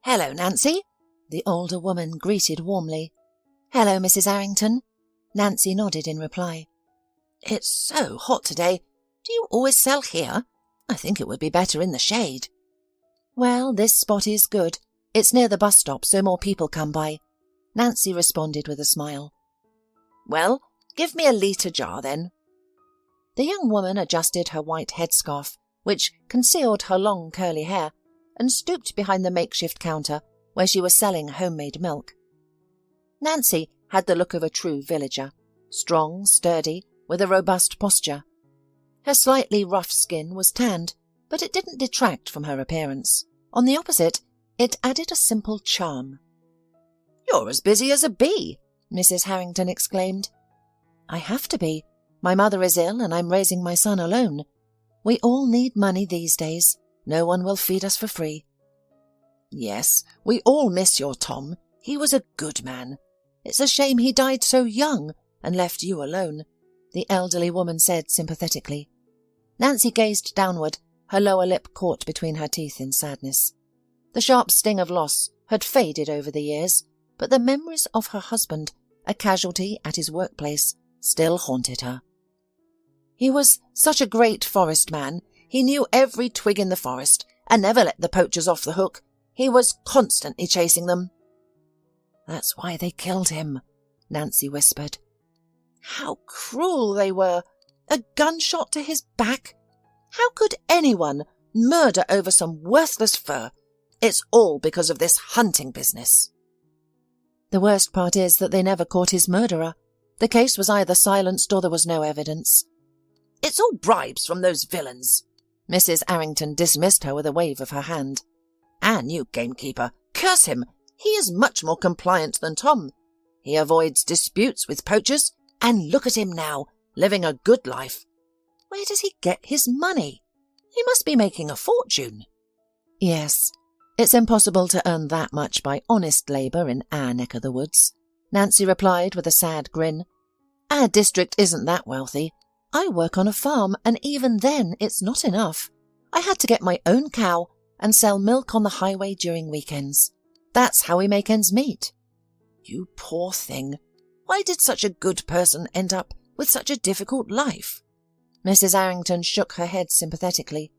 "Hello, Nancy," the older woman greeted warmly. "Hello, Mrs. Arrington." Nancy nodded in reply. "It's so hot today. Do you always sell here? I think it would be better in the shade." "Well, this spot is good. It's near the bus stop, so more people come by," Nancy responded with a smile. "Well, give me a litre jar, then." The young woman adjusted her white headscarf, which concealed her long curly hair, and stooped behind the makeshift counter where she was selling homemade milk. Nancy had the look of a true villager, strong, sturdy, with a robust posture. Her slightly rough skin was tanned, but it didn't detract from her appearance. On the opposite, it added a simple charm. "You're as busy as a bee," Mrs. Harrington exclaimed. "I have to be. My mother is ill and I'm raising my son alone. We all need money these days. No one will feed us for free." "Yes, we all miss your Tom. He was a good man. It's a shame he died so young and left you alone," the elderly woman said sympathetically. Nancy gazed downward, her lower lip caught between her teeth in sadness. The sharp sting of loss had faded over the years, but the memories of her husband, a casualty at his workplace, still haunted her. "He was such a great forest man. He knew every twig in the forest and never let the poachers off the hook. He was constantly chasing them." "That's why they killed him," Nancy whispered. "How cruel they were! A gunshot to his back! How could anyone murder over some worthless fur? It's all because of this hunting business." "The worst part is that they never caught his murderer. The case was either silenced or there was no evidence." "It's all bribes from those villains." Mrs. Arrington dismissed her with a wave of her hand. "Our new gamekeeper, curse him! He is much more compliant than Tom. He avoids disputes with poachers, and look at him now, living a good life. Where does he get his money? He must be making a fortune." "Yes, it's impossible to earn that much by honest labour in our neck of the woods," Nancy replied with a sad grin. "Our district isn't that wealthy. I work on a farm, and even then it's not enough. I had to get my own cow and sell milk on the highway during weekends. That's how we make ends meet." "You poor thing. Why did such a good person end up with such a difficult life?" Mrs. Arrington shook her head sympathetically.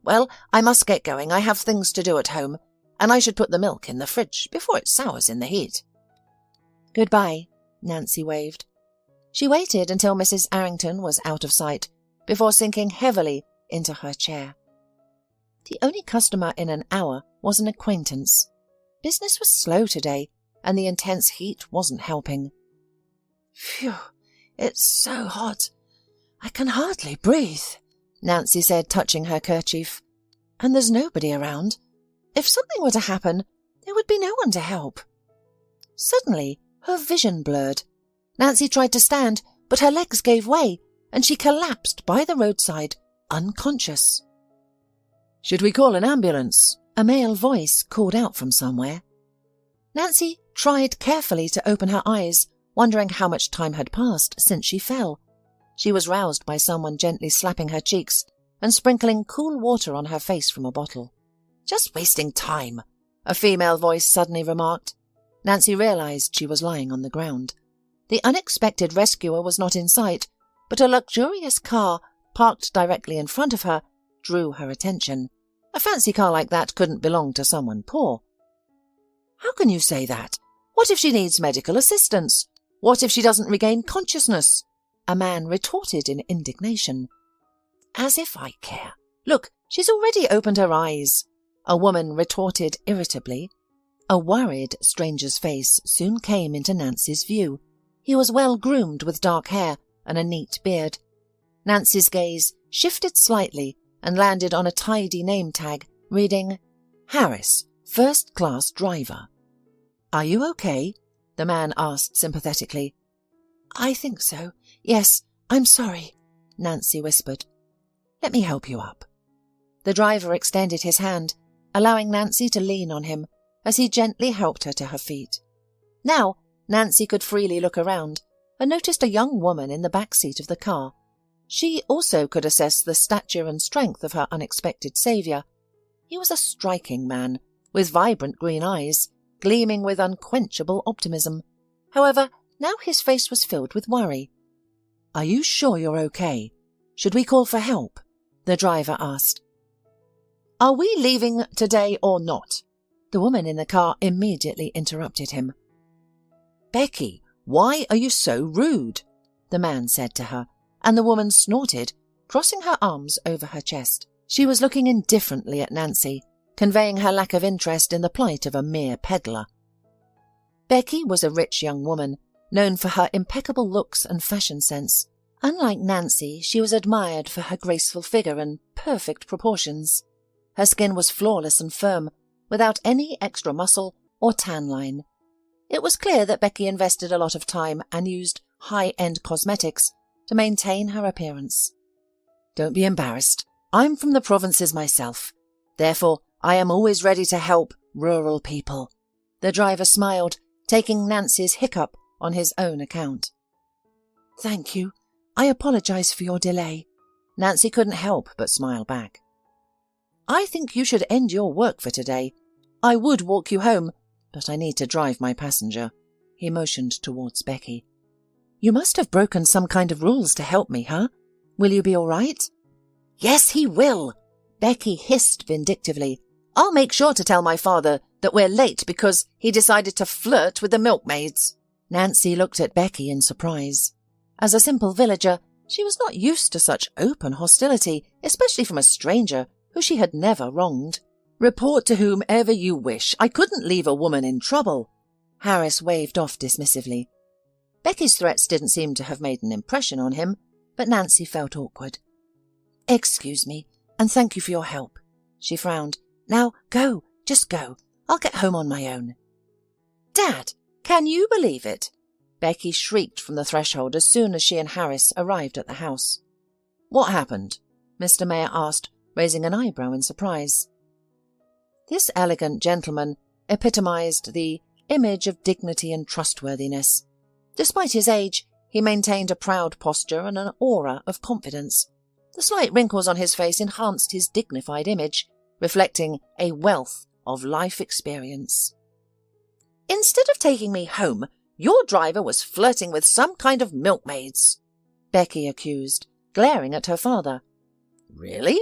"Well, I must get going. I have things to do at home, and I should put the milk in the fridge before it sours in the heat." "Goodbye," Nancy waved. She waited until Mrs. Arrington was out of sight before sinking heavily into her chair. The only customer in an hour was an acquaintance. Business was slow today, and the intense heat wasn't helping. "Phew, it's so hot. I can hardly breathe," Nancy said, touching her kerchief. "And there's nobody around. If something were to happen, there would be no one to help." Suddenly, her vision blurred. Nancy tried to stand, but her legs gave way, and she collapsed by the roadside, unconscious. "Should we call an ambulance?" a male voice called out from somewhere. Nancy tried carefully to open her eyes, wondering how much time had passed since she fell. She was roused by someone gently slapping her cheeks and sprinkling cool water on her face from a bottle. "Just wasting time," a female voice suddenly remarked. Nancy realized she was lying on the ground. The unexpected rescuer was not in sight, but a luxurious car parked directly in front of her drew her attention. A fancy car like that couldn't belong to someone poor. "How can you say that? What if she needs medical assistance? What if she doesn't regain consciousness?" a man retorted in indignation. "As if I care. Look, she's already opened her eyes," a woman retorted irritably. A worried stranger's face soon came into Nancy's view. He was well groomed with dark hair and a neat beard. Nancy's gaze shifted slightly and landed on a tidy name tag reading, "Harris, first-class driver." "Are you okay?" the man asked sympathetically. "I think so. Yes, I'm sorry," Nancy whispered. "Let me help you up." The driver extended his hand, allowing Nancy to lean on him as he gently helped her to her feet. Now Nancy could freely look around and noticed a young woman in the back seat of the car. She also could assess the stature and strength of her unexpected saviour. He was a striking man, with vibrant green eyes, gleaming with unquenchable optimism. However, now his face was filled with worry. "Are you sure you're okay? Should we call for help?" the driver asked. "Are we leaving today or not?" The woman in the car immediately interrupted him. "Becky, why are you so rude?" the man said to her, and the woman snorted, crossing her arms over her chest. She was looking indifferently at Nancy, conveying her lack of interest in the plight of a mere peddler. Becky was a rich young woman, known for her impeccable looks and fashion sense. Unlike Nancy, she was admired for her graceful figure and perfect proportions. Her skin was flawless and firm, without any extra muscle or tan line. It was clear that Becky invested a lot of time and used high-end cosmetics to maintain her appearance. "Don't be embarrassed. I'm from the provinces myself. Therefore, I am always ready to help rural people." The driver smiled, taking Nancy's hiccup on his own account. "Thank you. I apologize for your delay." Nancy couldn't help but smile back. "I think you should end your work for today. I would walk you home, but I need to drive my passenger." He motioned towards Becky. "You must have broken some kind of rules to help me, huh? Will you be all right?" "Yes, he will," Becky hissed vindictively. "I'll make sure to tell my father that we're late because he decided to flirt with the milkmaids." Nancy looked at Becky in surprise. As a simple villager, she was not used to such open hostility, especially from a stranger who she had never wronged. "Report to whomever you wish. I couldn't leave a woman in trouble." Harris waved off dismissively. Becky's threats didn't seem to have made an impression on him, but Nancy felt awkward. "Excuse me, and thank you for your help." She frowned. "Now go, just go. I'll get home on my own." "Dad, can you believe it?" Becky shrieked from the threshold as soon as she and Harris arrived at the house. "What happened?" Mr. Mayor asked, raising an eyebrow in surprise. This elegant gentleman epitomized the image of dignity and trustworthiness. Despite his age, he maintained a proud posture and an aura of confidence. The slight wrinkles on his face enhanced his dignified image, reflecting a wealth of life experience. "Instead of taking me home, your driver was flirting with some kind of milkmaids," Becky accused, glaring at her father. "Really?"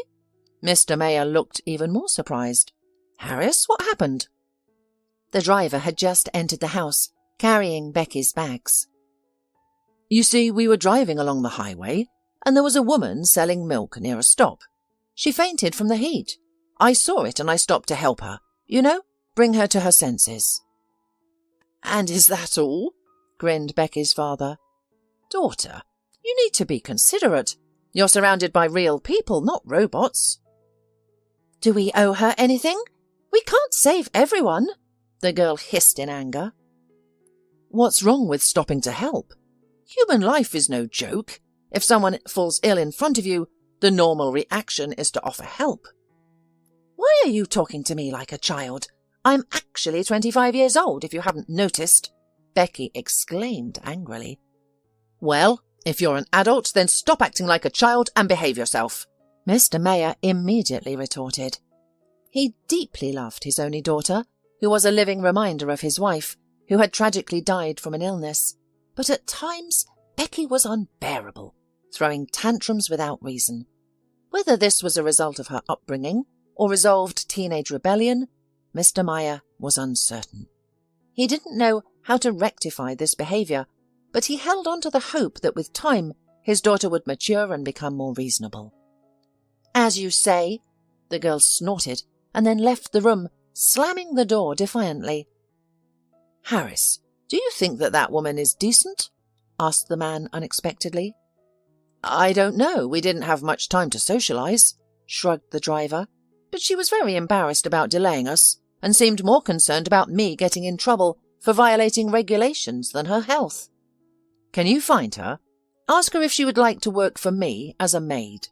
Mr. Mayor looked even more surprised. "Harris, what happened?" The driver had just entered the house, carrying Becky's bags. "You see, we were driving along the highway, and there was a woman selling milk near a stop. She fainted from the heat. I saw it and I stopped to help her. You know, bring her to her senses." "And is that all?" grinned Becky's father. "Daughter, you need to be considerate. You're surrounded by real people, not robots." "Do we owe her anything? We can't save everyone," the girl hissed in anger. "What's wrong with stopping to help? Human life is no joke. If someone falls ill in front of you, the normal reaction is to offer help." "Why are you talking to me like a child? I'm actually 25 years old, if you haven't noticed," Becky exclaimed angrily. "Well, if you're an adult, then stop acting like a child and behave yourself," Mr. Mayor immediately retorted. He deeply loved his only daughter, who was a living reminder of his wife, who had tragically died from an illness. But at times, Becky was unbearable, throwing tantrums without reason. Whether this was a result of her upbringing or resolved teenage rebellion, Mr. Mayor was uncertain. He didn't know how to rectify this behaviour, but he held on to the hope that with time his daughter would mature and become more reasonable. "As you say," the girl snorted and then left the room, slamming the door defiantly. "Harris, do you think that woman is decent?" asked the man unexpectedly. "I don't know. We didn't have much time to socialise," shrugged the driver. "But she was very embarrassed about delaying us and seemed more concerned about me getting in trouble for violating regulations than her health. Can you find her? Ask her if she would like to work for me as a maid."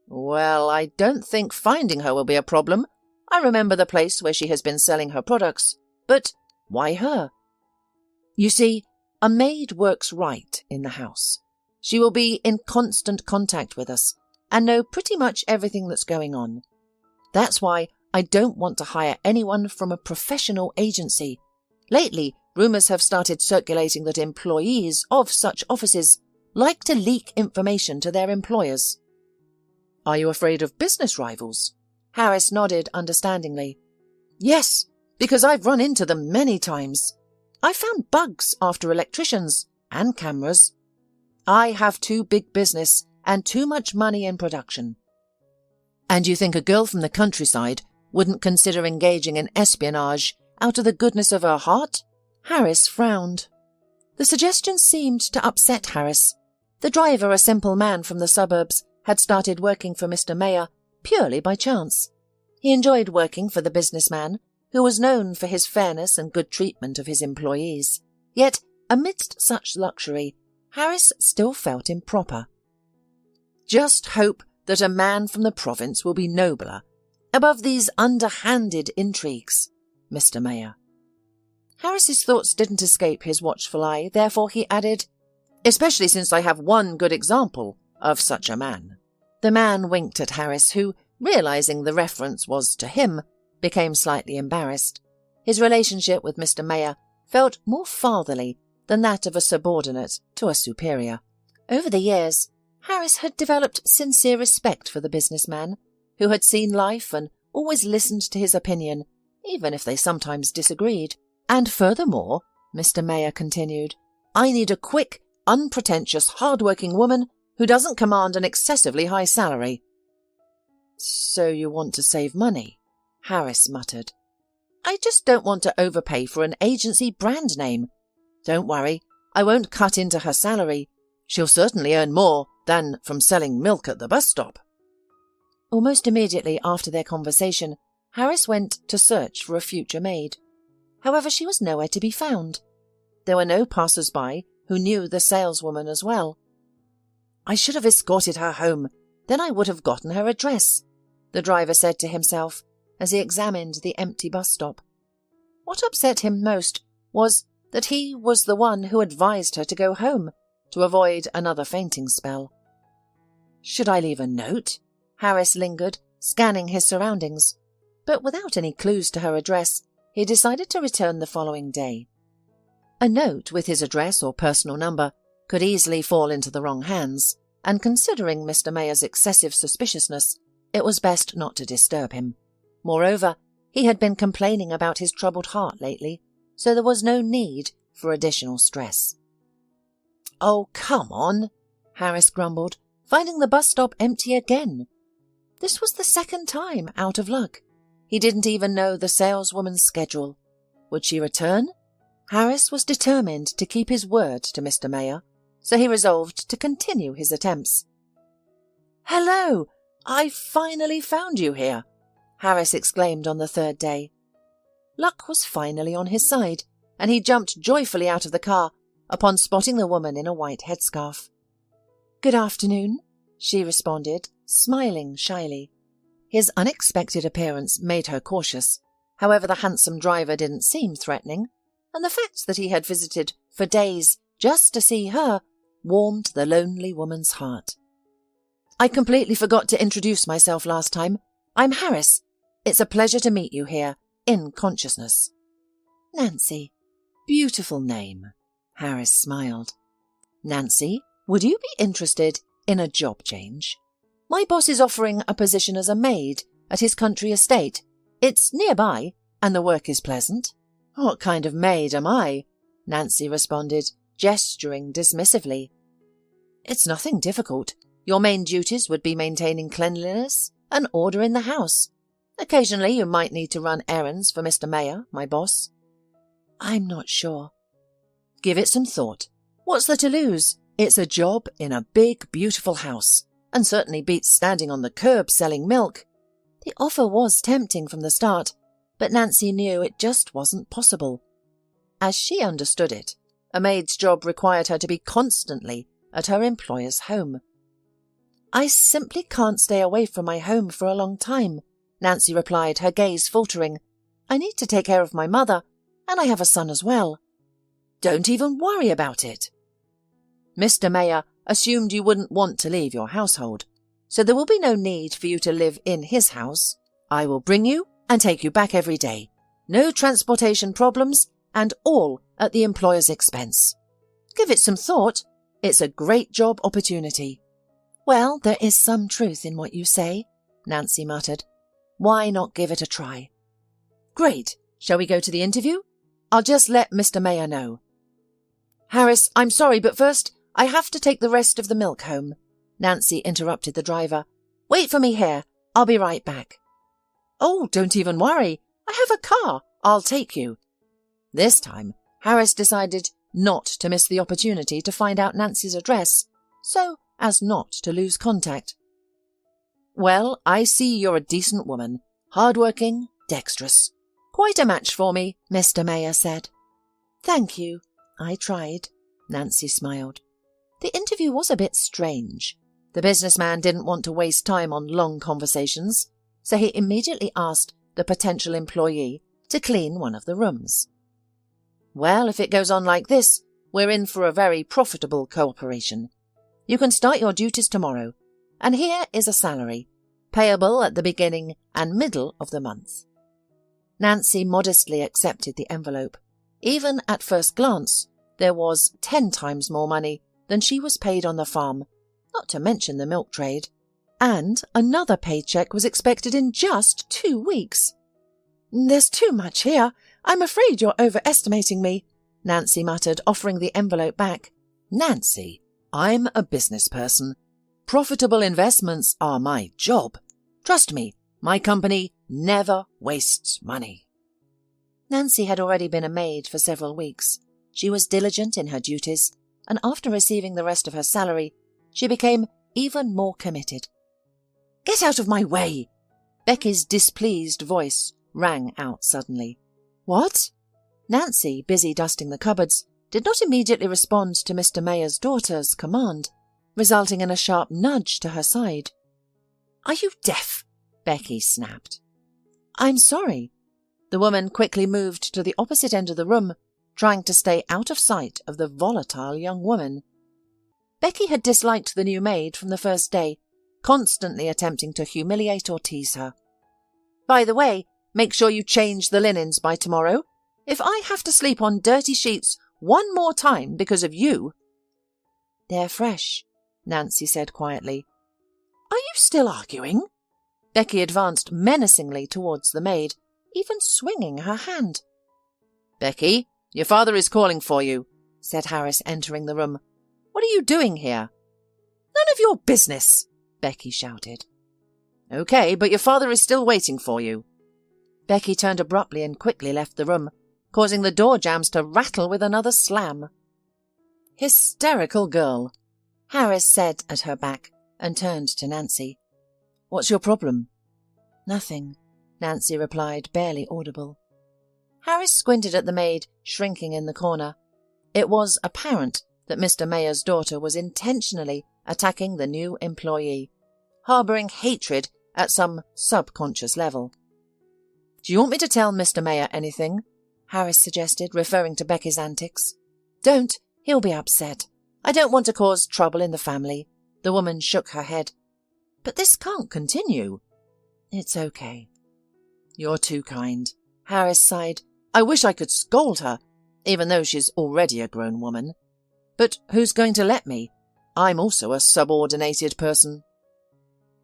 "Well, I don't think finding her will be a problem. I remember the place where she has been selling her products. But why her?" "You see, a maid works right in the house. She will be in constant contact with us and know pretty much everything that's going on. That's why I don't want to hire anyone from a professional agency. Lately, rumours have started circulating that employees of such offices like to leak information to their employers." "Are you afraid of business rivals?" Harris nodded understandingly. "Yes, because I've run into them many times. I found bugs after electricians and cameras. I have too big business and too much money in production." "And you think a girl from the countryside wouldn't consider engaging in espionage out of the goodness of her heart?" Harris frowned. The suggestion seemed to upset Harris. The driver, a simple man from the suburbs, had started working for Mr. Mayor purely by chance. He enjoyed working for the businessman, who was known for his fairness and good treatment of his employees. Yet, amidst such luxury, Harris still felt improper. "Just hope that a man from the province will be nobler, above these underhanded intrigues, Mr. Mayor." Harris's thoughts didn't escape his watchful eye, therefore he added, "Especially since I have one good example of such a man." The man winked at Harris, who, realizing the reference was to him, became slightly embarrassed. His relationship with Mr. Mayor felt more fatherly than that of a subordinate to a superior. Over the years, Harris had developed sincere respect for the businessman, who had seen life and always listened to his opinion, even if they sometimes disagreed. "And furthermore," Mr. Mayor continued, "I need a quick, unpretentious, hard-working woman who doesn't command an excessively high salary." "So you want to save money?" Harris muttered. "I just don't want to overpay for an agency brand name. Don't worry, I won't cut into her salary. She'll certainly earn more than from selling milk at the bus stop." Almost immediately after their conversation, Harris went to search for a future maid. However, she was nowhere to be found. There were no passers-by who knew the saleswoman as well. "I should have escorted her home, then I would have gotten her address," the driver said to himself as he examined the empty bus stop. What upset him most was that he was the one who advised her to go home to avoid another fainting spell. "Should I leave a note?" Harris lingered, scanning his surroundings, but without any clues to her address, he decided to return the following day. A note with his address or personal number could easily fall into the wrong hands, and considering Mr. Mayor's excessive suspiciousness, it was best not to disturb him. Moreover, he had been complaining about his troubled heart lately, so there was no need for additional stress. "Oh, come on," Harris grumbled, finding the bus stop empty again. This was the second time out of luck. He didn't even know the saleswoman's schedule. Would she return? Harris was determined to keep his word to Mr. Mayor, so he resolved to continue his attempts. "Hello! I finally found you here," Harris exclaimed on the third day. Luck was finally on his side, and he jumped joyfully out of the car upon spotting the woman in a white headscarf. "Good afternoon," she responded, smiling shyly. His unexpected appearance made her cautious. However, the handsome driver didn't seem threatening, and the fact that he had visited for days just to see her warmed the lonely woman's heart. "I completely forgot to introduce myself last time. I'm Harris. It's a pleasure to meet you here, in consciousness." "Nancy. Beautiful name," Harris smiled. "Nancy, would you be interested in a job change? My boss is offering a position as a maid at his country estate. It's nearby, and the work is pleasant." "What kind of maid am I?" Nancy responded, gesturing dismissively. "It's nothing difficult. Your main duties would be maintaining cleanliness and order in the house. Occasionally you might need to run errands for Mr. Mayor, my boss." "I'm not sure." "Give it some thought. What's there to lose? It's a job in a big, beautiful house, and certainly beats standing on the curb selling milk." The offer was tempting from the start, but Nancy knew it just wasn't possible. As she understood it, a maid's job required her to be constantly at her employer's home. "I simply can't stay away from my home for a long time," Nancy replied, her gaze faltering. "I need to take care of my mother, and I have a son as well." "Don't even worry about it. Mr. Mayor assumed you wouldn't want to leave your household, so there will be no need for you to live in his house. I will bring you and take you back every day. No transportation problems, and all at the employer's expense. Give it some thought. It's a great job opportunity." "Well, there is some truth in what you say," Nancy muttered. "Why not give it a try?" "Great. Shall we go to the interview? I'll just let Mr. Mayor know." "Harris, I'm sorry, but first I have to take the rest of the milk home," Nancy interrupted the driver. "Wait for me here. I'll be right back." "Oh, don't even worry. I have a car. I'll take you." This time, Harris decided not to miss the opportunity to find out Nancy's address, so as not to lose contact. "Well, I see you're a decent woman, hard-working, dexterous. Quite a match for me," Mr. Mayor said. "Thank you. I tried," Nancy smiled. The interview was a bit strange. The businessman didn't want to waste time on long conversations, so he immediately asked the potential employee to clean one of the rooms. "Well, if it goes on like this, we're in for a very profitable cooperation. You can start your duties tomorrow, and here is a salary, payable at the beginning and middle of the month." Nancy modestly accepted the envelope. Even at first glance, there was 10 times more money than she was paid on the farm, not to mention the milk trade. And another paycheck was expected in just 2 weeks. "There's too much here. I'm afraid you're overestimating me," Nancy muttered, offering the envelope back. "Nancy, I'm a business person. Profitable investments are my job. Trust me, my company never wastes money." Nancy had already been a maid for several weeks. She was diligent in her duties, and after receiving the rest of her salary, she became even more committed. "Get out of my way!" Becky's displeased voice rang out suddenly. "What?" Nancy, busy dusting the cupboards, did not immediately respond to Mr. Mayor's daughter's command, resulting in a sharp nudge to her side. "Are you deaf?" Becky snapped. "I'm sorry." The woman quickly moved to the opposite end of the room, trying to stay out of sight of the volatile young woman. Becky had disliked the new maid from the first day, constantly attempting to humiliate or tease her. "By the way, make sure you change the linens by tomorrow. If I have to sleep on dirty sheets one more time because of you—" "They're fresh," Nancy said quietly. "Are you still arguing?" Becky advanced menacingly towards the maid, even swinging her hand. "Becky, your father is calling for you," said Harris, entering the room. "What are you doing here?" "None of your business," Becky shouted. "Okay, but your father is still waiting for you." Becky turned abruptly and quickly left the room, causing the door jambs to rattle with another slam. "Hysterical girl," Harris said at her back, and turned to Nancy. "What's your problem?" "Nothing," Nancy replied, barely audible. Harris squinted at the maid, shrinking in the corner. It was apparent that Mr. Mayor's daughter was intentionally attacking the new employee, harbouring hatred at some subconscious level. "Do you want me to tell Mr. Mayor anything?" Harris suggested, referring to Becky's antics. "Don't. He'll be upset. I don't want to cause trouble in the family." The woman shook her head. "But this can't continue." "It's okay." "You're too kind." Harris sighed. "I wish I could scold her, even though she's already a grown woman. But who's going to let me? I'm also a subordinated person."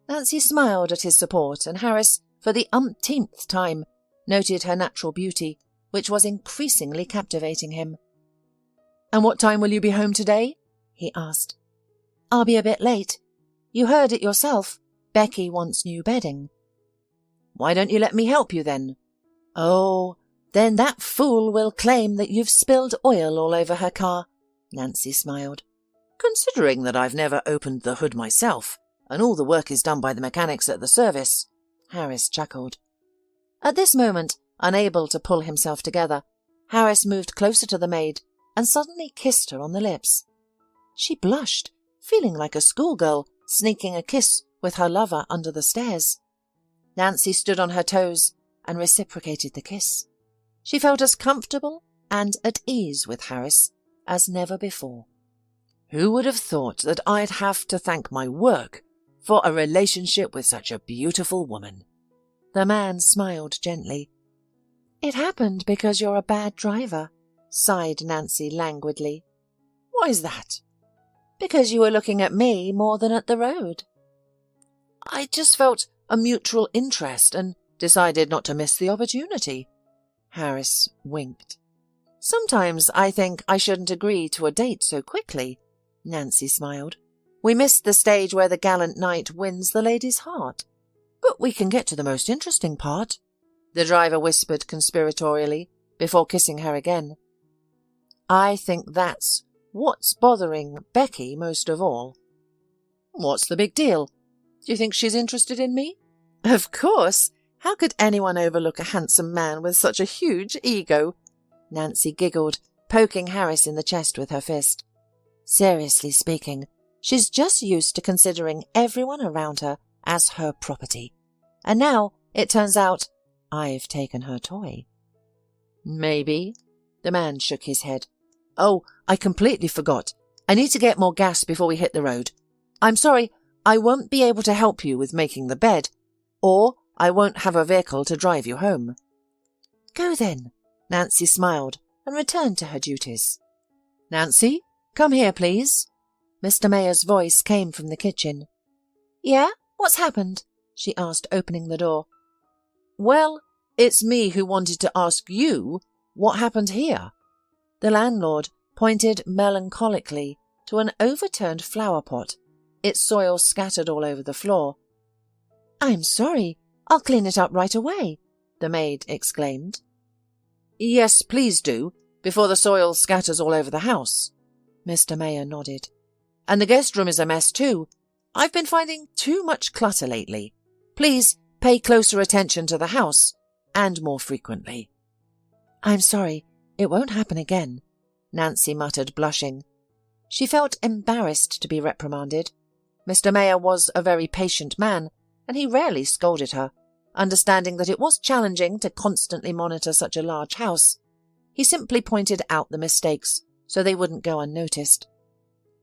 Nancy smiled at his support, and Harris, for the umpteenth time, noted her natural beauty, which was increasingly captivating him. "And what time will you be home today?" he asked. "I'll be a bit late. You heard it yourself. Becky wants new bedding." "Why don't you let me help you then?" "Oh, then that fool will claim that you've spilled oil all over her car," Nancy smiled. "Considering that I've never opened the hood myself, and all the work is done by the mechanics at the service," Harris chuckled. At this moment, unable to pull himself together, Harris moved closer to the maid and suddenly kissed her on the lips. She blushed, feeling like a schoolgirl sneaking a kiss with her lover under the stairs. Nancy stood on her toes and reciprocated the kiss. She felt as comfortable and at ease with Harris as never before. "Who would have thought that I'd have to thank my work for a relationship with such a beautiful woman?" The man smiled gently. It happened because you're a bad driver, sighed Nancy languidly. Why is that? Because you were looking at me more than at the road. I just felt a mutual interest and decided not to miss the opportunity. Harris winked. Sometimes I think I shouldn't agree to a date so quickly, Nancy smiled. We missed the stage where the gallant knight wins the lady's heart. But we can get to the most interesting part, the driver whispered conspiratorially before kissing her again. I think that's what's bothering Becky most of all. What's the big deal? Do you think she's interested in me? Of course. How could anyone overlook a handsome man with such a huge ego? Nancy giggled, poking Harris in the chest with her fist. Seriously speaking, she's just used to considering everyone around her as her property. And now, it turns out, I've taken her toy. Maybe. The man shook his head. Oh, I completely forgot. I need to get more gas before we hit the road. I'm sorry, I won't be able to help you with making the bed, or I won't have a vehicle to drive you home. Go then, Nancy smiled and returned to her duties. Nancy, come here, please. Mr. Mayer's voice came from the kitchen. Yeah? What's happened? She asked, opening the door. Well, it's me who wanted to ask you what happened here. The landlord pointed melancholically to an overturned flower pot, its soil scattered all over the floor. I'm sorry, I'll clean it up right away, the maid exclaimed. Yes, please do, before the soil scatters all over the house. Mr. Mayer nodded. And the guest room is a mess too. I've been finding too much clutter lately. Please pay closer attention to the house, and more frequently. I'm sorry, it won't happen again, Nancy muttered, blushing. She felt embarrassed to be reprimanded. Mr. Mayer was a very patient man, and he rarely scolded her, understanding that it was challenging to constantly monitor such a large house. He simply pointed out the mistakes so they wouldn't go unnoticed.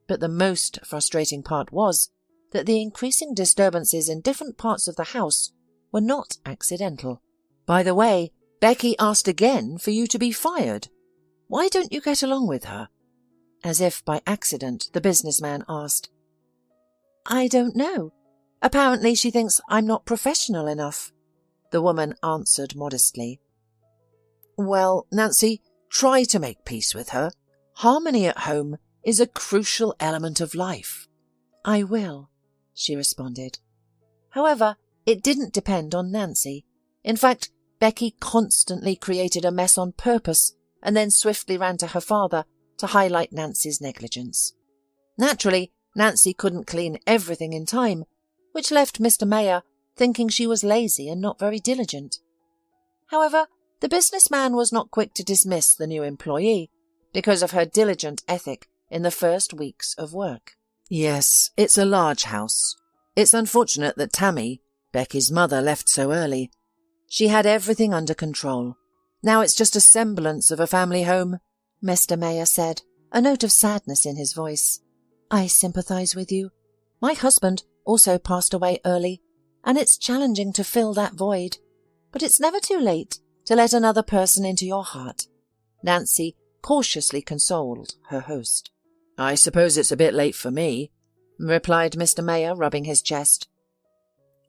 But the most frustrating part was that the increasing disturbances in different parts of the house were not accidental. By the way, Becky asked again for you to be fired. Why don't you get along with her? As if by accident, the businessman asked. I don't know. Apparently she thinks I'm not professional enough, the woman answered modestly. Well, Nancy, try to make peace with her. Harmony at home is a crucial element of life. I will, she responded. However, it didn't depend on Nancy. In fact, Becky constantly created a mess on purpose and then swiftly ran to her father to highlight Nancy's negligence. Naturally, Nancy couldn't clean everything in time, which left Mr. Mayer thinking she was lazy and not very diligent. However, the businessman was not quick to dismiss the new employee because of her diligent ethic in the first weeks of work. Yes, it's a large house. It's unfortunate that Tammy, Becky's mother, left so early. She had everything under control. Now it's just a semblance of a family home, Mr. Mayer said, a note of sadness in his voice. I sympathize with you. My husband also passed away early, and it's challenging to fill that void. But it's never too late to let another person into your heart. Nancy cautiously consoled her host. I suppose it's a bit late for me, replied Mr. Mayer, rubbing his chest.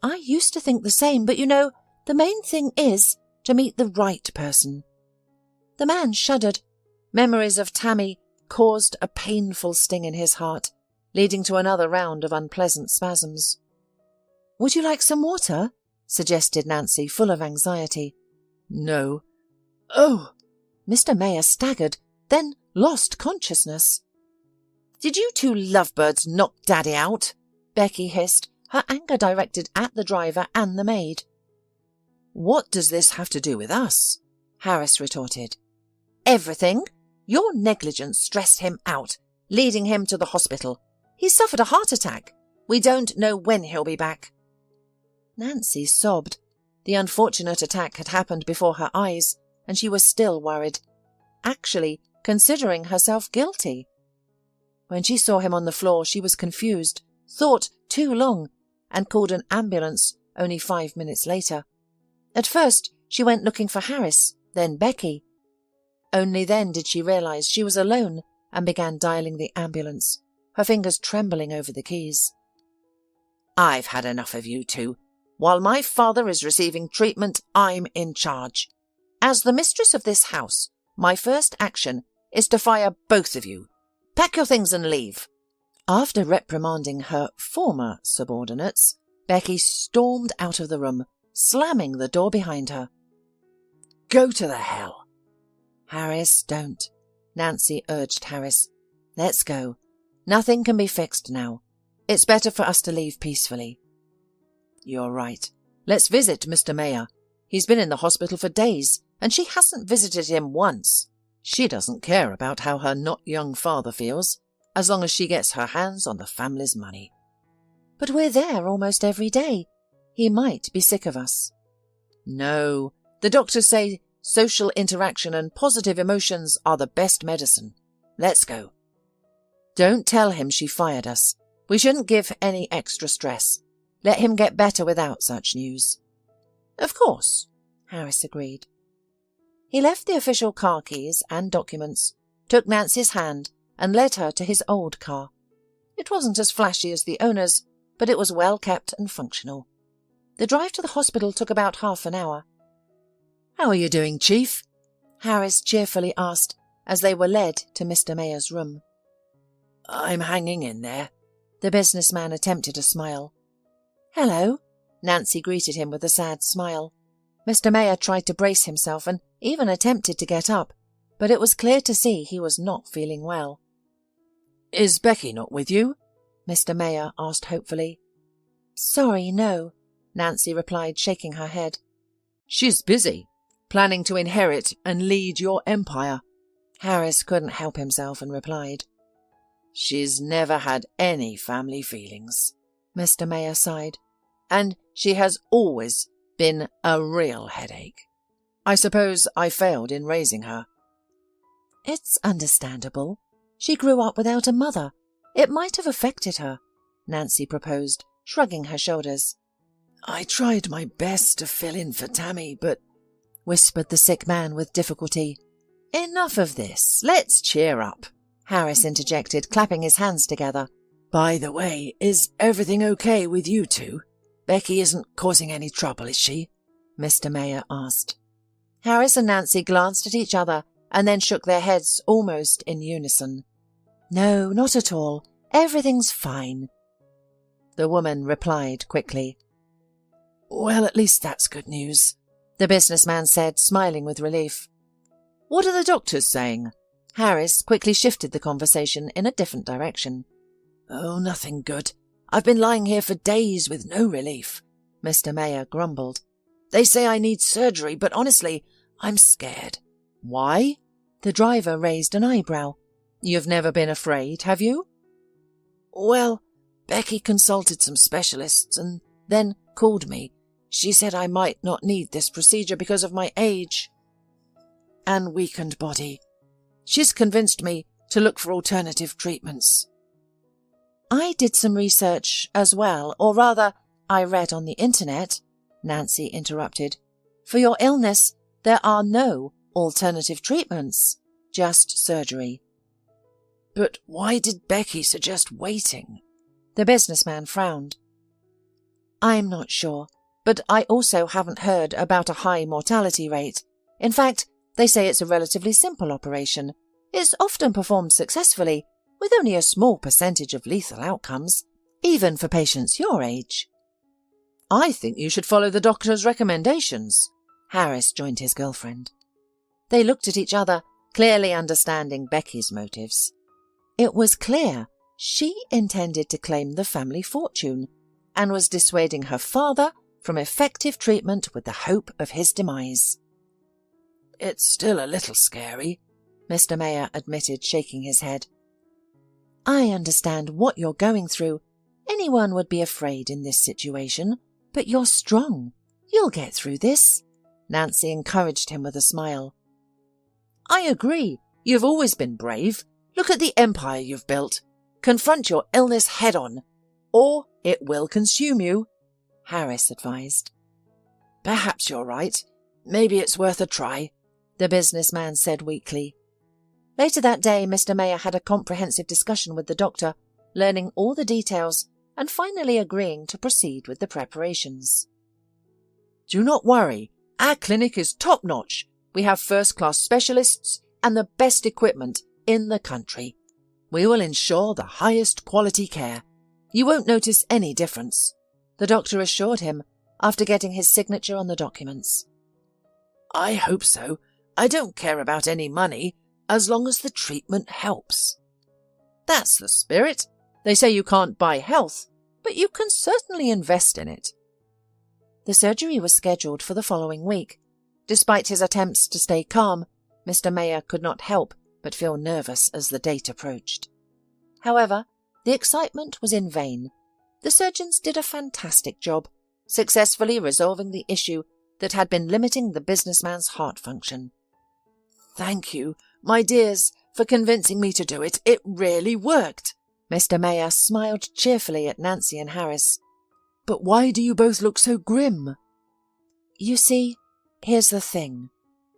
I used to think the same, but you know, the main thing is to meet the right person. The man shuddered. Memories of Tammy caused a painful sting in his heart, leading to another round of unpleasant spasms. Would you like some water? Suggested Nancy, full of anxiety. No. Oh! Mr. Mayer staggered, then lost consciousness. Did you two lovebirds knock Daddy out? Becky hissed, her anger directed at the driver and the maid. What does this have to do with us? Harris retorted. Everything. Your negligence stressed him out, leading him to the hospital. He suffered a heart attack. We don't know when he'll be back. Nancy sobbed. The unfortunate attack had happened before her eyes, and she was still worried, actually considering herself guilty. When she saw him on the floor, she was confused, thought too long, and called an ambulance only 5 minutes later. At first, she went looking for Harris, then Becky. Only then did she realise she was alone and began dialing the ambulance, her fingers trembling over the keys. "I've had enough of you two. While my father is receiving treatment, I'm in charge. As the mistress of this house, my first action is to fire both of you. Pack your things and leave." After reprimanding her former subordinates, Becky stormed out of the room, slamming the door behind her. "Go to the hell." "Harris, don't," Nancy urged Harris. "Let's go. Nothing can be fixed now. It's better for us to leave peacefully." "You're right. Let's visit Mr. Mayer. He's been in the hospital for days, and she hasn't visited him once. She doesn't care about how her not-young father feels, as long as she gets her hands on the family's money." "But we're there almost every day. He might be sick of us." "No. The doctors say social interaction and positive emotions are the best medicine. Let's go." "Don't tell him she fired us. We shouldn't give any extra stress. Let him get better without such news." "Of course," Harris agreed. He left the official car keys and documents, took Nancy's hand and led her to his old car. It wasn't as flashy as the owner's, but it was well kept and functional. The drive to the hospital took about half an hour. "How are you doing, Chief?" Harris cheerfully asked as they were led to Mr. Mayer's room. "I'm hanging in there." The businessman attempted a smile. "Hello," Nancy greeted him with a sad smile. Mr. Mayer tried to brace himself and even attempted to get up, but it was clear to see he was not feeling well. "Is Becky not with you?" Mr. Mayer asked hopefully. "Sorry, no," Nancy replied, shaking her head. "She's busy, planning to inherit and lead your empire." Harris couldn't help himself and replied. "She's never had any family feelings," Mr. Mayer sighed, "and she has always been a real headache. I suppose I failed in raising her." "It's understandable. She grew up without a mother. It might have affected her," Nancy proposed, shrugging her shoulders. "I tried my best to fill in for Tammy, but," whispered the sick man with difficulty. "Enough of this. Let's cheer up," Harris interjected, clapping his hands together. "By the way, is everything okay with you two? Becky isn't causing any trouble, is she?" Mr. Mayer asked. Harris and Nancy glanced at each other and then shook their heads almost in unison. "No, not at all. Everything's fine," the woman replied quickly. "Well, at least that's good news," the businessman said, smiling with relief. "What are the doctors saying?" Harris quickly shifted the conversation in a different direction. "Oh, nothing good. I've been lying here for days with no relief," Mr. Mayer grumbled. "They say I need surgery, but honestly, I'm scared." "Why?" The driver raised an eyebrow. "You've never been afraid, have you?" "Well, Becky consulted some specialists and then called me. She said I might not need this procedure because of my age and weakened body. She's convinced me to look for alternative treatments." "I did some research as well, or rather, I read on the internet," Nancy interrupted. "For your illness, there are no alternative treatments, just surgery." "But why did Becky suggest waiting?" The businessman frowned. "I'm not sure, but I also haven't heard about a high mortality rate. In fact, they say it's a relatively simple operation. It's often performed successfully, with only a small percentage of lethal outcomes, even for patients your age." "I think you should follow the doctor's recommendations." Harris joined his girlfriend. They looked at each other, clearly understanding Becky's motives. It was clear she intended to claim the family fortune and was dissuading her father from effective treatment with the hope of his demise. "It's still a little scary," Mr. Mayer admitted, shaking his head. "I understand what you're going through. Anyone would be afraid in this situation, but you're strong. You'll get through this," Nancy encouraged him with a smile. "I agree. You've always been brave. Look at the empire you've built. Confront your illness head-on, or it will consume you," Harris advised. Perhaps you're right. Maybe it's worth a try, the businessman said weakly. Later that day, Mr. Mayor had a comprehensive discussion with the doctor, learning all the details and finally agreeing to proceed with the preparations. Do not worry. Our clinic is top-notch. We have first-class specialists and the best equipment in the country. We will ensure the highest quality care. You won't notice any difference, the doctor assured him after getting his signature on the documents. I hope so. I don't care about any money, as long as the treatment helps. That's the spirit. They say you can't buy health, but you can certainly invest in it. The surgery was scheduled for the following week. Despite his attempts to stay calm, Mr. Mayor could not help but feel nervous as the date approached. However, the excitement was in vain. The surgeons did a fantastic job, successfully resolving the issue that had been limiting the businessman's heart function. Thank you, my dears, for convincing me to do it. It really worked. Mr. Mayor smiled cheerfully at Nancy and Harris. But why do you both look so grim? You see, here's the thing,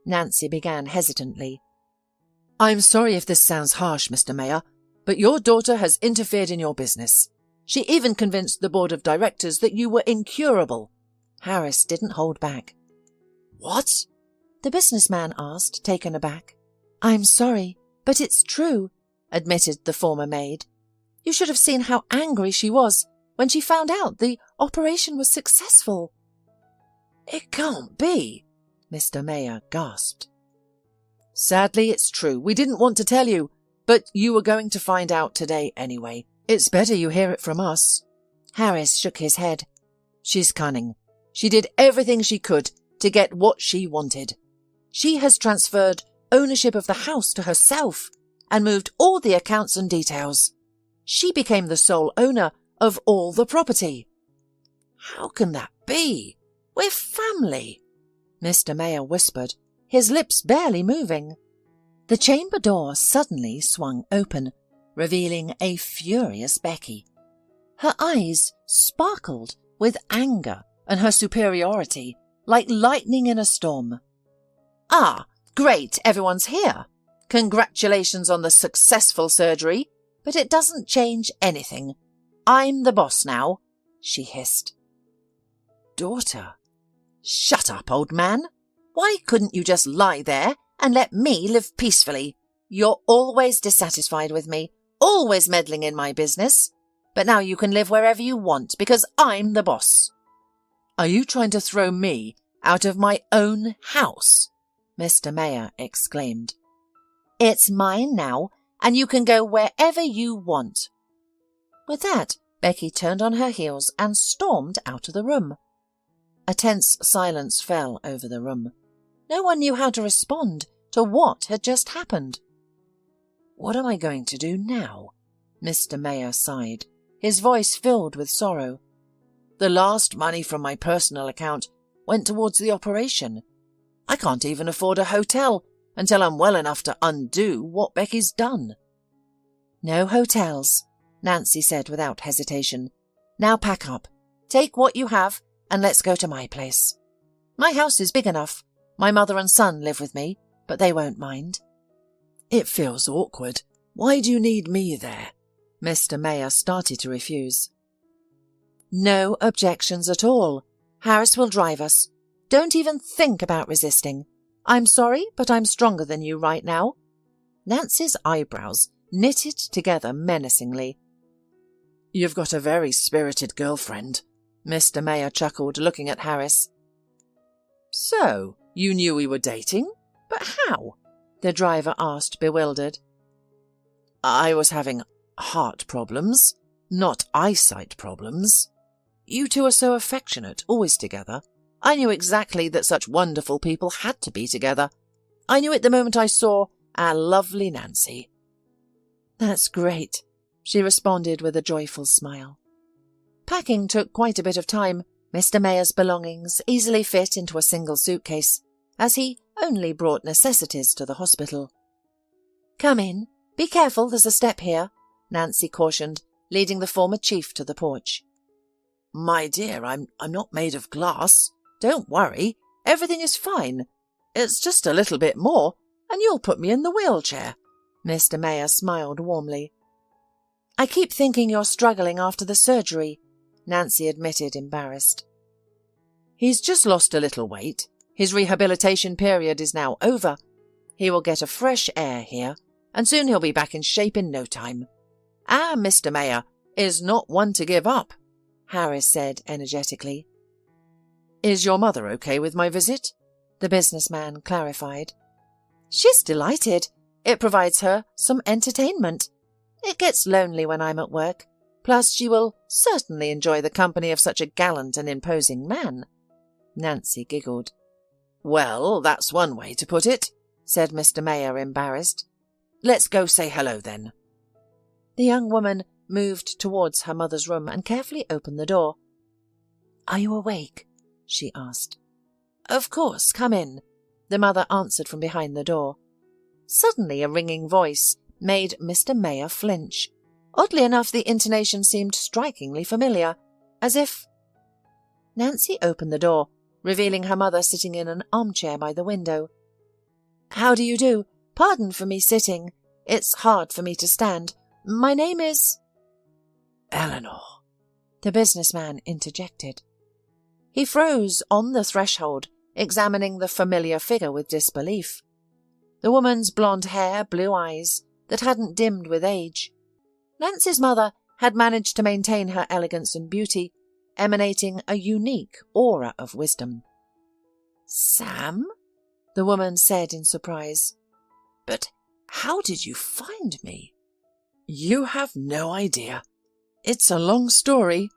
Nancy began hesitantly. I'm sorry if this sounds harsh, Mr. Mayor, but your daughter has interfered in your business. She even convinced the board of directors that you were incurable. Harris didn't hold back. What? The businessman asked, taken aback. I'm sorry, but it's true, admitted the former maid. You should have seen how angry she was when she found out the operation was successful. It can't be, Mr. Mayor gasped. Sadly, it's true. We didn't want to tell you, but you were going to find out today anyway. It's better you hear it from us. Harris shook his head. She's cunning. She did everything she could to get what she wanted. She has transferred ownership of the house to herself and moved all the accounts and details. She became the sole owner of all the property. How can that be? We're family, Mr. Mayor whispered, his lips barely moving. The chamber door suddenly swung open, revealing a furious Becky. Her eyes sparkled with anger and her superiority, like lightning in a storm. Ah, great, everyone's here. Congratulations on the successful surgery, but it doesn't change anything. I'm the boss now, she hissed. Daughter, shut up, old man. Why couldn't you just lie there and let me live peacefully? You're always dissatisfied with me, always meddling in my business. But now you can live wherever you want because I'm the boss. Are you trying to throw me out of my own house? Mr. Mayor exclaimed. It's mine now, and you can go wherever you want. With that, Becky turned on her heels and stormed out of the room. A tense silence fell over the room. No one knew how to respond to what had just happened. What am I going to do now? Mr. Mayor sighed, his voice filled with sorrow. The last money from my personal account went towards the operation. I can't even afford a hotel until I'm well enough to undo what Becky's done. No hotels, Nancy said without hesitation. Now pack up. Take what you have and let's go to my place. My house is big enough. My mother and son live with me, but they won't mind. It feels awkward. Why do you need me there? Mr. Mayor started to refuse. No objections at all. Harris will drive us. Don't even think about resisting. I'm sorry, but I'm stronger than you right now. Nancy's eyebrows knitted together menacingly. You've got a very spirited girlfriend, Mr. Mayor chuckled, looking at Harris. So, you knew we were dating? But how? The driver asked, bewildered. I was having heart problems, not eyesight problems. You two are so affectionate, always together. I knew exactly that such wonderful people had to be together. I knew it the moment I saw our lovely Nancy. That's great, she responded with a joyful smile. Packing took quite a bit of time. Mr. Mayor's belongings easily fit into a single suitcase, as he only brought necessities to the hospital. Come in. Be careful, there's a step here, Nancy cautioned, leading the former chief to the porch. My dear, I'm not made of glass. Don't worry, everything is fine. It's just a little bit more, and you'll put me in the wheelchair." Mr. Mayor smiled warmly. "I keep thinking you're struggling after the surgery," Nancy admitted, embarrassed. "He's just lost a little weight. His rehabilitation period is now over. He will get a fresh air here, and soon he'll be back in shape in no time. Our Mr. Mayor is not one to give up," Harris said energetically. "Is your mother okay with my visit?" the businessman clarified. "She's delighted. It provides her some entertainment. It gets lonely when I'm at work. Plus, she will certainly enjoy the company of such a gallant and imposing man." Nancy giggled. "Well, that's one way to put it," said Mr. Mayor, embarrassed. "Let's go say hello then." The young woman moved towards her mother's room and carefully opened the door. "Are you awake?" she asked. "Of course, come in," the mother answered from behind the door. Suddenly a ringing voice made Mr. Mayor flinch. Oddly enough, the intonation seemed strikingly familiar, as if... Nancy opened the door, revealing her mother sitting in an armchair by the window. "How do you do? Pardon for me sitting. It's hard for me to stand. My name is—" "Eleanor," the businessman interjected. He froze on the threshold, examining the familiar figure with disbelief. The woman's blonde hair, blue eyes, that hadn't dimmed with age. Nancy's mother had managed to maintain her elegance and beauty, emanating a unique aura of wisdom. "Sam?" the woman said in surprise. "But how did you find me?" "You have no idea. It's a long story,"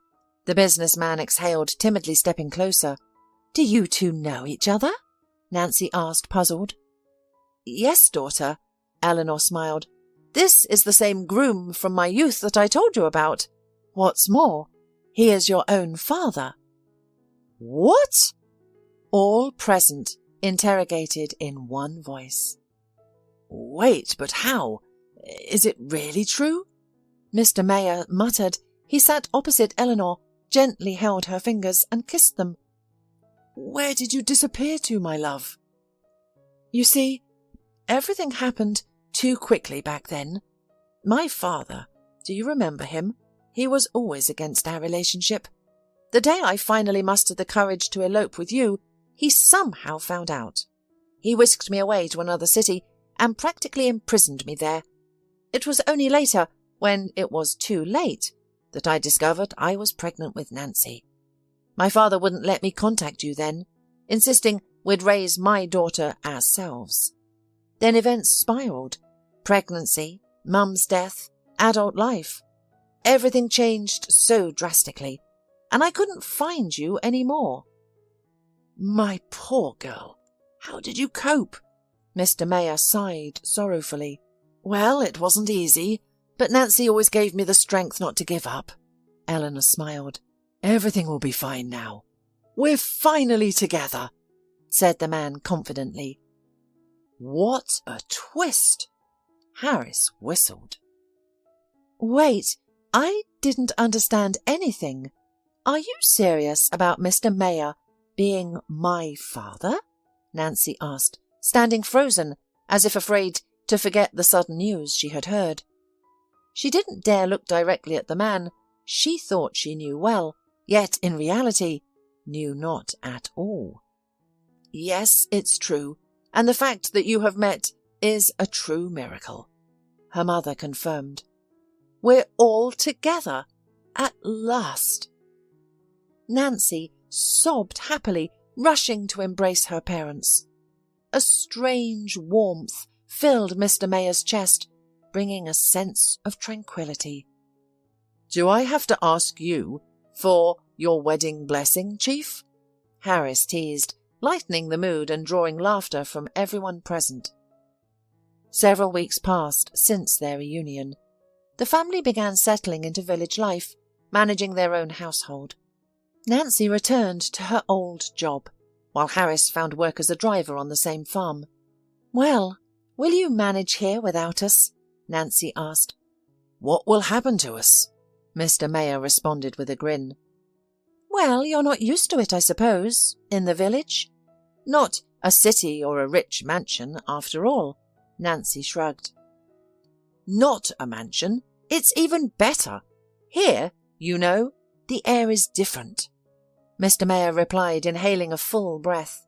the businessman exhaled, timidly stepping closer. "Do you two know each other?" Nancy asked, puzzled. "Yes, daughter," Eleanor smiled. "This is the same groom from my youth that I told you about. What's more, he is your own father." "What?" All present interrogated in one voice. "Wait, but how? Is it really true?" Mr. Mayor muttered. He sat opposite Eleanor, gently held her fingers and kissed them. "Where did you disappear to, my love?" "You see, everything happened too quickly back then. My father, do you remember him? He was always against our relationship. The day I finally mustered the courage to elope with you, he somehow found out. He whisked me away to another city and practically imprisoned me there. It was only later, when it was too late, that I discovered I was pregnant with Nancy. My father wouldn't let me contact you then, insisting we'd raise my daughter ourselves. Then events spiraled. Pregnancy, Mum's death, adult life. Everything changed so drastically, and I couldn't find you any more." "My poor girl, how did you cope?" Mr. Mayor sighed sorrowfully. "Well, it wasn't easy, but Nancy always gave me the strength not to give up." Eleanor smiled. "Everything will be fine now. We're finally together," said the man confidently. "What a twist!" Harris whistled. "Wait, I didn't understand anything. Are you serious about Mr. Mayor being my father?" Nancy asked, standing frozen, as if afraid to forget the sudden news she had heard. She didn't dare look directly at the man she thought she knew well, yet in reality knew not at all. "Yes, it's true, and the fact that you have met is a true miracle," her mother confirmed. "We're all together, at last." Nancy sobbed happily, rushing to embrace her parents. A strange warmth filled Mr. Mayor's chest, bringing a sense of tranquility. "Do I have to ask you for your wedding blessing, Chief?" Harris teased, lightening the mood and drawing laughter from everyone present. Several weeks passed since their reunion. The family began settling into village life, managing their own household. Nancy returned to her old job, while Harris found work as a driver on the same farm. "Well, will you manage here without us?" Nancy asked. "What will happen to us?" Mr. Mayor responded with a grin. Well, you're not used to it, I suppose, in the village. Not a city or a rich mansion, after all, Nancy shrugged. Not a mansion. It's even better. Here, you know, the air is different, Mr. Mayor replied, inhaling a full breath.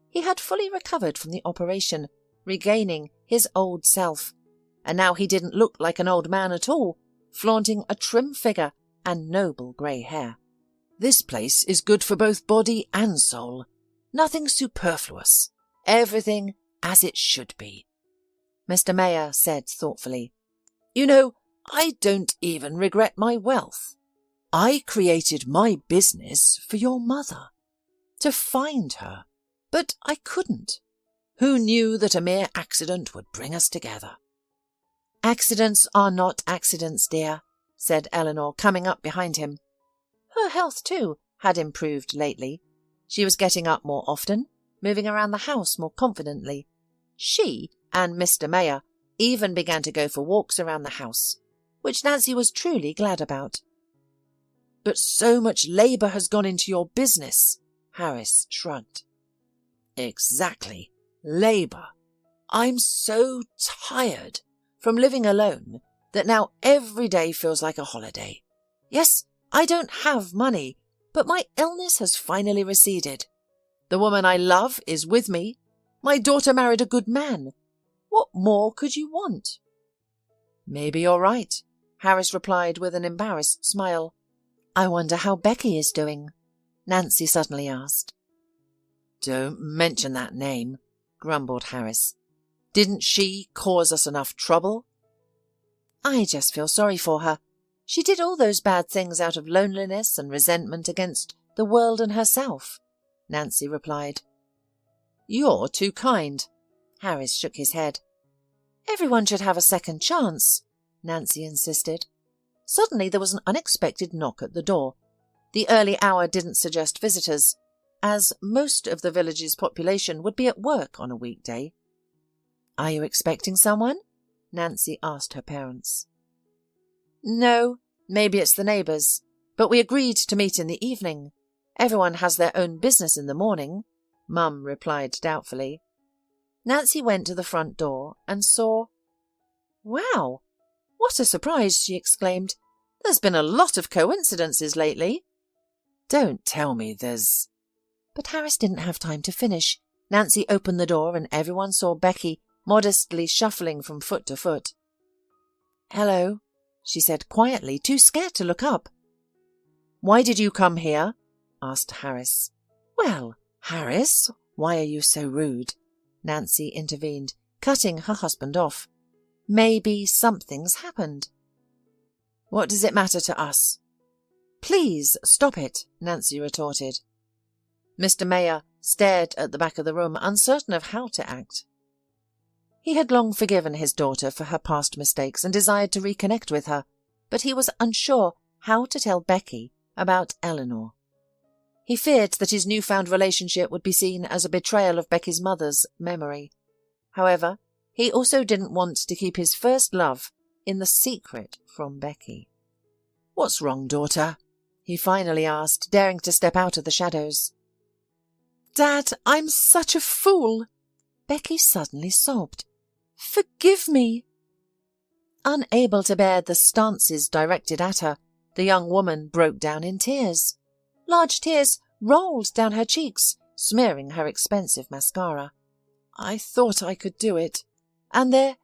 He had fully recovered from the operation, regaining his old self, and now he didn't look like an old man at all, flaunting a trim figure and noble grey hair. This place is good for both body and soul. Nothing superfluous. Everything as it should be, Mr. Mayor said thoughtfully. You know, I don't even regret my wealth. I created my business for your mother, to find her, but I couldn't. Who knew that a mere accident would bring us together? Accidents are not accidents, dear, said Eleanor, coming up behind him. Her health, too, had improved lately. She was getting up more often, moving around the house more confidently. She and Mr. Mayor even began to go for walks around the house, which Nancy was truly glad about. But so much labour has gone into your business, Harris shrugged. Exactly, labour. I'm so tired from living alone that now every day feels like a holiday. Yes, I don't have money, but my illness has finally receded. The woman I love is with me. My daughter married a good man. What more could you want? Maybe you're right, Harris replied with an embarrassed smile. I wonder how Becky is doing, Nancy suddenly asked. Don't mention that name, grumbled Harris. Didn't she cause us enough trouble? I just feel sorry for her. She did all those bad things out of loneliness and resentment against the world and herself, Nancy replied. You're too kind. Harris shook his head. Everyone should have a second chance, Nancy insisted. Suddenly there was an unexpected knock at the door. The early hour didn't suggest visitors, as most of the village's population would be at work on a weekday. Are you expecting someone? Nancy asked her parents. No, maybe it's the neighbours, but we agreed to meet in the evening. Everyone has their own business in the morning, Mum replied doubtfully. Nancy went to the front door and saw... Wow! What a surprise, she exclaimed. There's been a lot of coincidences lately. Don't tell me there's... But Harris didn't have time to finish. Nancy opened the door and everyone saw Becky modestly shuffling from foot to foot. Hello, she said quietly, too scared to look up. Why did you come here? Asked Harris. Well, Harris, why are you so rude? Nancy intervened, cutting her husband off. Maybe something's happened. What does it matter to us? Please stop it, Nancy retorted. Mr. Mayor stared at the back of the room, uncertain of how to act. He had long forgiven his daughter for her past mistakes and desired to reconnect with her, but he was unsure how to tell Becky about Eleanor. He feared that his newfound relationship would be seen as a betrayal of Becky's mother's memory. However, he also didn't want to keep his first love in the secret from Becky. What's wrong, daughter? He finally asked, daring to step out of the shadows. Dad, I'm such a fool! Becky suddenly sobbed. Forgive me! Unable to bear the stances directed at her, the young woman broke down in tears. Large tears rolled down her cheeks, smearing her expensive mascara. I thought I could do it. And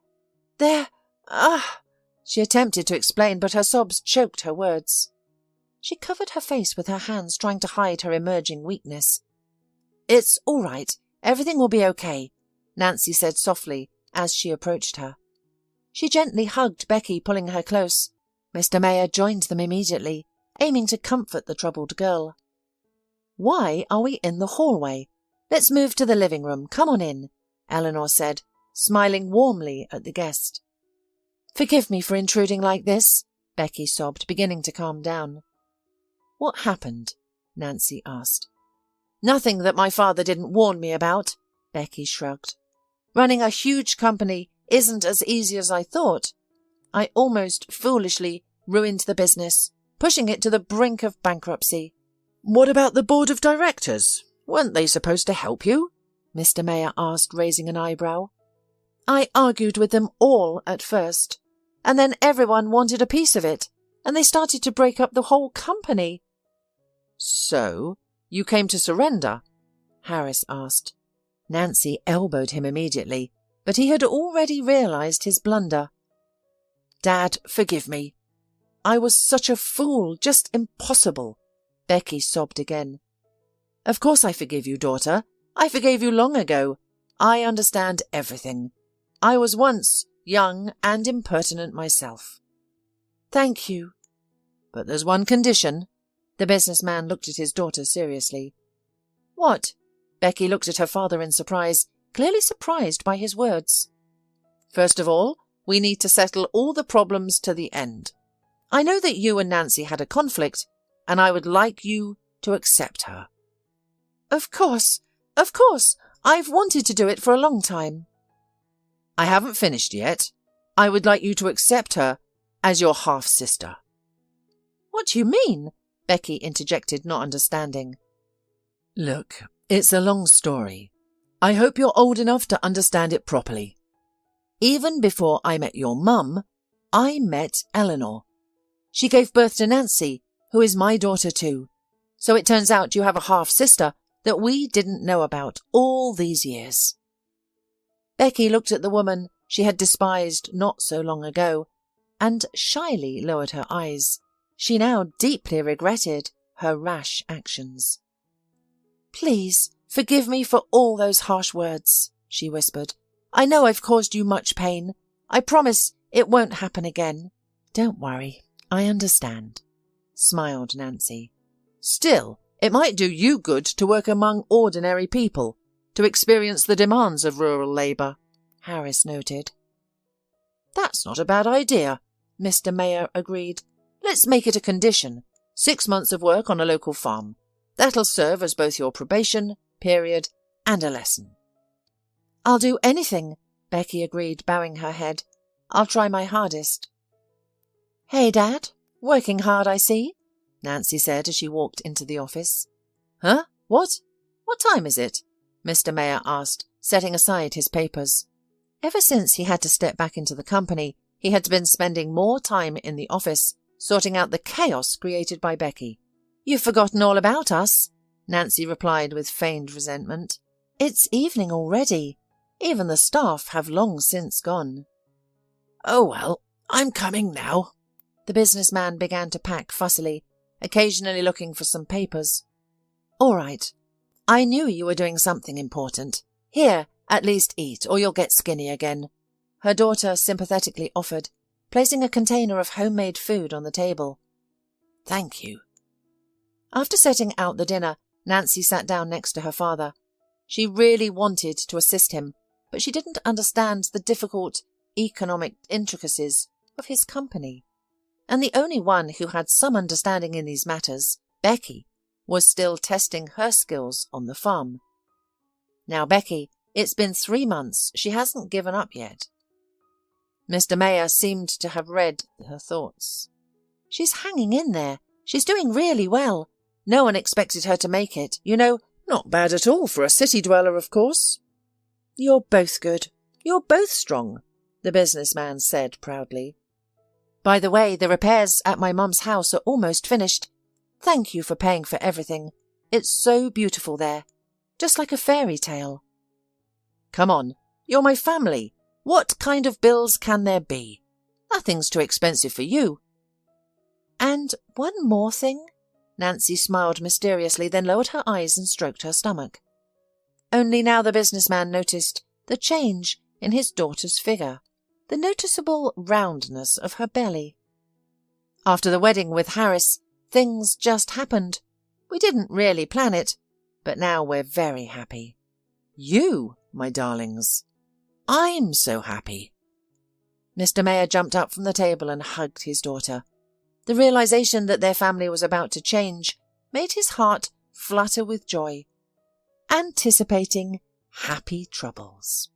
She attempted to explain, but her sobs choked her words. She covered her face with her hands, trying to hide her emerging weakness. It's all right. Everything will be okay, Nancy said softly as she approached her. She gently hugged Becky, pulling her close. Mr. Mayor joined them immediately, aiming to comfort the troubled girl. Why are we in the hallway? Let's move to the living room. Come on in, Eleanor said, smiling warmly at the guest. Forgive me for intruding like this, Becky sobbed, beginning to calm down. What happened? Nancy asked. Nothing that my father didn't warn me about, Becky shrugged. Running a huge company isn't as easy as I thought. I almost foolishly ruined the business, pushing it to the brink of bankruptcy. What about the board of directors? Weren't they supposed to help you? Mr. Mayor asked, raising an eyebrow. I argued with them all at first, and then everyone wanted a piece of it, and they started to break up the whole company. So, you came to surrender? Harris asked. Nancy elbowed him immediately, but he had already realised his blunder. Dad, forgive me. I was such a fool, just impossible. Becky sobbed again. Of course I forgive you, daughter. I forgave you long ago. I understand everything. I was once young and impertinent myself. Thank you. But there's one condition. The businessman looked at his daughter seriously. What? Becky looked at her father in surprise, clearly surprised by his words. First of all, we need to settle all the problems to the end. I know that you and Nancy had a conflict, and I would like you to accept her. Of course. I've wanted to do it for a long time. I haven't finished yet. I would like you to accept her as your half-sister. What do you mean? Becky interjected, not understanding. Look, it's a long story. I hope you're old enough to understand it properly. Even before I met your mum, I met Eleanor. She gave birth to Nancy, who is my daughter too. So it turns out you have a half-sister that we didn't know about all these years. Becky looked at the woman she had despised not so long ago, and shyly lowered her eyes. She now deeply regretted her rash actions. Please, forgive me for all those harsh words, she whispered. I know I've caused you much pain. I promise it won't happen again. Don't worry, I understand, smiled Nancy. Still, it might do you good to work among ordinary people, to experience the demands of rural labour, Harris noted. That's not a bad idea, Mr. Mayor agreed. Let's make it a condition. 6 months of work on a local farm. That'll serve as both your probation period and a lesson. I'll do anything, Becky agreed, bowing her head. I'll try my hardest. Hey, Dad. Working hard, I see, Nancy said as she walked into the office. Huh? What? What time is it? Mr. Mayor asked, setting aside his papers. Ever since he had to step back into the company, he had been spending more time in the office, sorting out the chaos created by Becky. You've forgotten all about us, Nancy replied with feigned resentment. It's evening already. Even the staff have long since gone. Oh well, I'm coming now. The businessman began to pack fussily, occasionally looking for some papers. All right. I knew you were doing something important. Here, at least eat, or you'll get skinny again, her daughter sympathetically offered, placing a container of homemade food on the table. Thank you. After setting out the dinner, Nancy sat down next to her father. She really wanted to assist him, but she didn't understand the difficult economic intricacies of his company. And the only one who had some understanding in these matters, Becky, was still testing her skills on the farm. Now, Becky, it's been 3 months. She hasn't given up yet. Mr. Mayor seemed to have read her thoughts. She's hanging in there. She's doing really well. No one expected her to make it. You know, not bad at all for a city dweller, of course. You're both good. You're both strong, the businessman said proudly. By the way, the repairs at my mum's house are almost finished. Thank you for paying for everything. It's so beautiful there, just like a fairy tale. Come on, you're my family. What kind of bills can there be? Nothing's too expensive for you. And one more thing? Nancy smiled mysteriously, then lowered her eyes and stroked her stomach. Only now the businessman noticed the change in his daughter's figure, the noticeable roundness of her belly. After the wedding with Harris, things just happened. We didn't really plan it, but now we're very happy. You, my darlings. I'm so happy. Mr. Mayor jumped up from the table and hugged his daughter. The realization that their family was about to change made his heart flutter with joy, anticipating happy troubles.